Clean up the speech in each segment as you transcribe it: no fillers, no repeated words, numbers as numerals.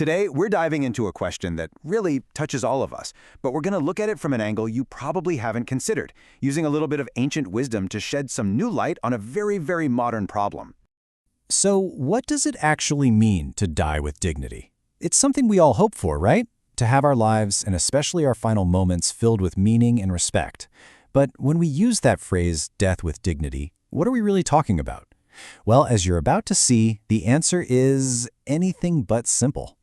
Today, we're diving into a question that really touches all of us, but we're going to look at it from an angle you probably haven't considered, using a little bit of ancient wisdom to shed some new light on a very, very modern problem. So, what does it actually mean to die with dignity? It's something we all hope for, right? To have our lives, and especially our final moments, filled with meaning and respect. But when we use that phrase, death with dignity, what are we really talking about? Well, as you're about to see, the answer is anything but simple.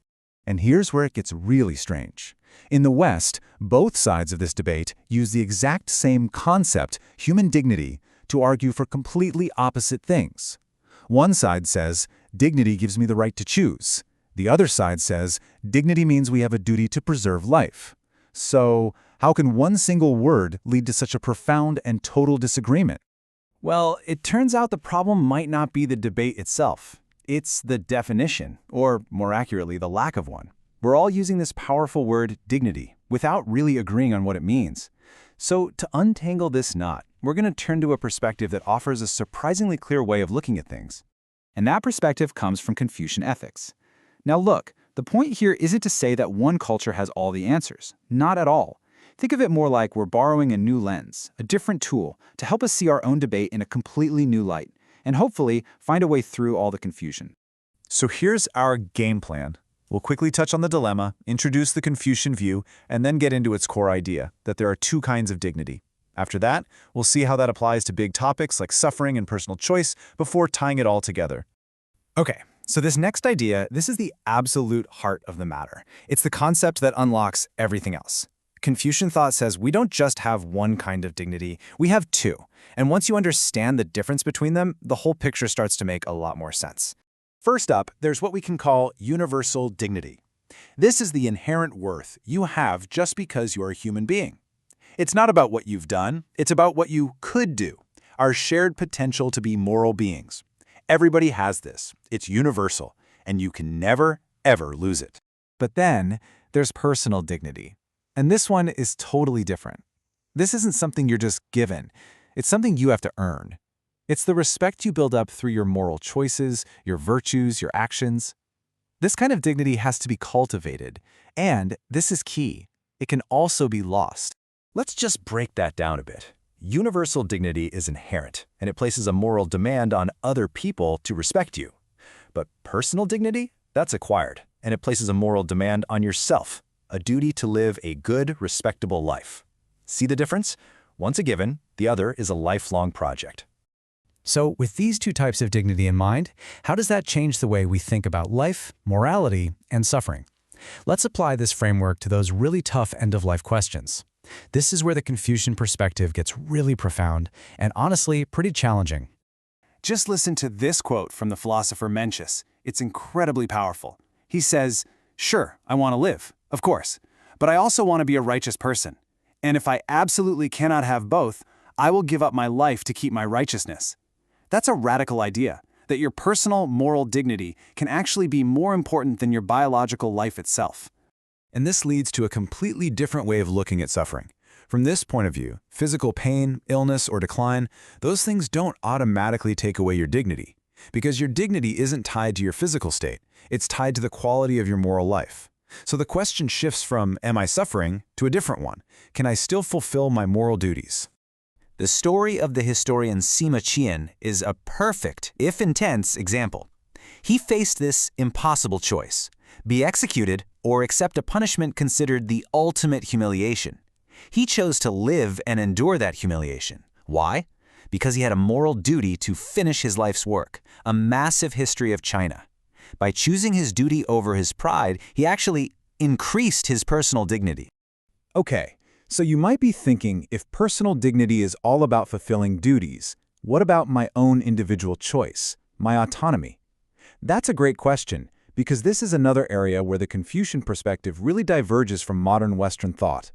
And here's where it gets really strange. In the West, both sides of this debate use the exact same concept, human dignity, to argue for completely opposite things. One side says, dignity gives me the right to choose. The other side says, dignity means we have a duty to preserve life. So, how can one single word lead to such a profound and total disagreement? Well, it turns out the problem might not be the debate itself. It's the definition, or more accurately, the lack of one. We're all using this powerful word, dignity, without really agreeing on what it means. So, to untangle this knot, we're going to turn to a perspective that offers a surprisingly clear way of looking at things. And that perspective comes from Confucian ethics. Now look, the point here isn't to say that one culture has all the answers. Not at all. Think of it more like we're borrowing a new lens, a different tool, to help us see our own debate in a completely new light, and hopefully find a way through all the confusion. So here's our game plan. We'll quickly touch on the dilemma, introduce the Confucian view, and then get into its core idea, that there are two kinds of dignity. After that, we'll see how that applies to big topics like suffering and personal choice before tying it all together. Okay, so this next idea, this is the absolute heart of the matter. It's the concept that unlocks everything else. Confucian thought says we don't just have one kind of dignity, we have two. And once you understand the difference between them, the whole picture starts to make a lot more sense. First up, there's what we can call universal dignity. This is the inherent worth you have just because you're a human being. It's not about what you've done, it's about what you could do, our shared potential to be moral beings. Everybody has this. It's universal, and you can never, ever lose it. But then there's personal dignity. And this one is totally different. This isn't something you're just given. It's something you have to earn. It's the respect you build up through your moral choices, your virtues, your actions. This kind of dignity has to be cultivated. And this is key. It can also be lost. Let's just break that down a bit. Universal dignity is inherent, and it places a moral demand on other people to respect you. But personal dignity? That's acquired, and it places a moral demand on yourself, a duty to live a good, respectable life. See the difference? One's a given, the other is a lifelong project. So, with these two types of dignity in mind, how does that change the way we think about life, morality, and suffering? Let's apply this framework to those really tough end-of-life questions. This is where the Confucian perspective gets really profound and honestly pretty challenging. Just listen to this quote from the philosopher Mencius. It's incredibly powerful. He says, "Sure, I want to live, of course, but I also want to be a righteous person. And if I absolutely cannot have both, I will give up my life to keep my righteousness." That's a radical idea, that your personal moral dignity can actually be more important than your biological life itself. And this leads to a completely different way of looking at suffering. From this point of view, physical pain, illness, or decline, those things don't automatically take away your dignity. Because your dignity isn't tied to your physical state, it's tied to the quality of your moral life. So the question shifts from, am I suffering, to a different one. Can I still fulfill my moral duties? The story of the historian Sima Qian is a perfect, if intense, example. He faced this impossible choice: be executed or accept a punishment considered the ultimate humiliation. He chose to live and endure that humiliation. Why? Because he had a moral duty to finish his life's work, a massive history of China. By choosing his duty over his pride, he actually increased his personal dignity. Okay, so you might be thinking, if personal dignity is all about fulfilling duties, what about my own individual choice, my autonomy? That's a great question, because this is another area where the Confucian perspective really diverges from modern Western thought.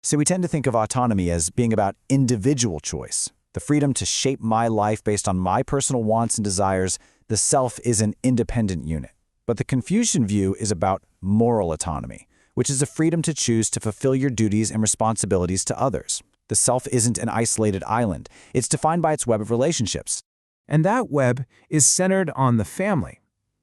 So we tend to think of autonomy as being about individual choice, the freedom to shape my life based on my personal wants and desires. The self is an independent unit. But the Confucian view is about moral autonomy, which is the freedom to choose to fulfill your duties and responsibilities to others. The self isn't an isolated island. It's defined by its web of relationships. And that web is centered on the family.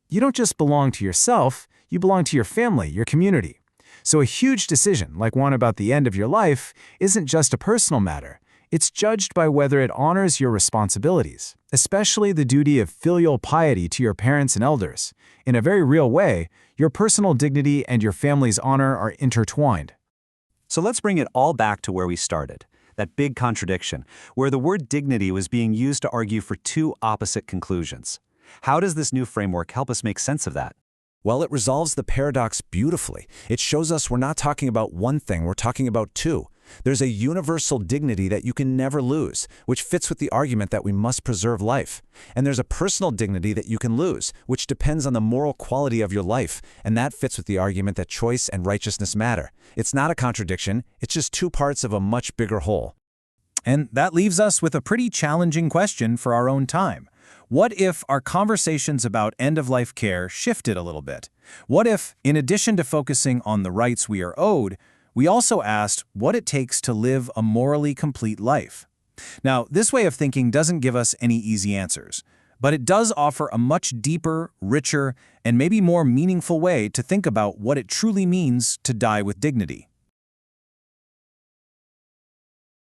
You don't just belong to yourself, You belong to your family, your community. So a huge decision, like one about the end of your life, isn't just a personal matter. It's judged by whether it honors your responsibilities, especially the duty of filial piety to your parents and elders. In a very real way, your personal dignity and your family's honor are intertwined. So let's bring it all back to where we started, that big contradiction, where the word dignity was being used to argue for two opposite conclusions. How does this new framework help us make sense of that? Well, it resolves the paradox beautifully. It shows us we're not talking about one thing, we're talking about two. There's a universal dignity that you can never lose, which fits with the argument that we must preserve life. And there's a personal dignity that you can lose, which depends on the moral quality of your life, and that fits with the argument that choice and righteousness matter. It's not a contradiction, it's just two parts of a much bigger whole. And that leaves us with a pretty challenging question for our own time. What if our conversations about end-of-life care shifted a little bit? What if, in addition to focusing on the rights we are owed, we also asked what it takes to live a morally complete life? Now, this way of thinking doesn't give us any easy answers, but it does offer a much deeper, richer, and maybe more meaningful way to think about what it truly means to die with dignity.